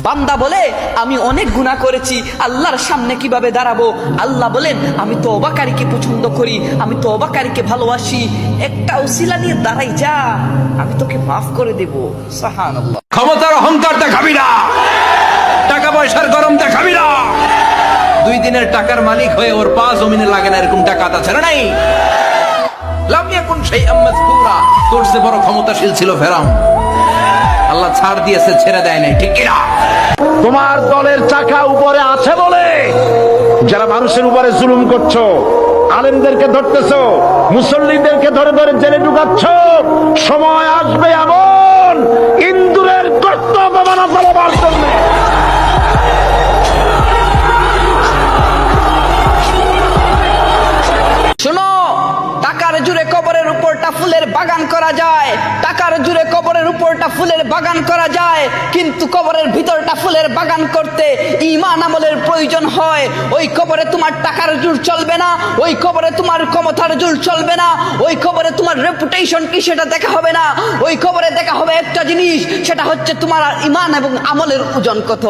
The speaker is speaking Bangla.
বান্দা বলে আমি অনেক গুনাহ করেছি, আল্লাহর সামনে কিভাবে দাঁড়াবো? আল্লাহ বলেন আমি তওবাকারীকে পছন্দ করি, আমি তওবাকারীকে ভালোবাসি। একটা উসিলা নিয়ে দাঁড়াই যা, আমি তোকে মাফ করে দেব। সুবহানাল্লাহ। ক্ষমতার অহংকার দেখাবি না, টাকা পয়সার গরম দেখাবি না। 2 দিনের টাকার মালিক হয়ে ওর পা জমিনে লাগে না, এরকম টাকা তা ছেড়ে নাই। লাম ইয়াকুন শাইআম মাযকুরা, তোর চেয়ে বড় ক্ষমতাশীল ছিল ফেরাউন, আল্লাহ ছাড় দিয়েছে, ছেড়ে দেয় নাই, ঠিক কি না? তোমার দলের চাকা উপরে আছে বলে যারা মানুষের উপরে জুলুম করছো, আলেমদেরকে ধরতেছো, মুসল্লিদেরকে ধরে ধরে জেলে ঢুকাচ্ছ, সময় আসবে এমন ইন্দুরের গর্ত অপমান ফলাবার জন্য। শোনো, টাকার জুড়ে কবরের উপরটা ফুলের বাগান করা যায়, টাকার জুড়ে কবরের উপরটা ফুলের বাগান করা যায়, কিন্তু কবরের ভিতরটা ফুলের বাগান করতে ঈমান আমলের প্রয়োজন হয়। ওই কবরে তোমার টাকার জোর চলবে না, ওই কবরে তোমার ক্ষমতার জোর চলবে না, ওই কবরে তোমার রেপুটেশন কি সেটা দেখা হবে না। ওই কবরে দেখা হবে একটা জিনিস, সেটা হচ্ছে তোমার ঈমান এবং আমলের ওজন কত।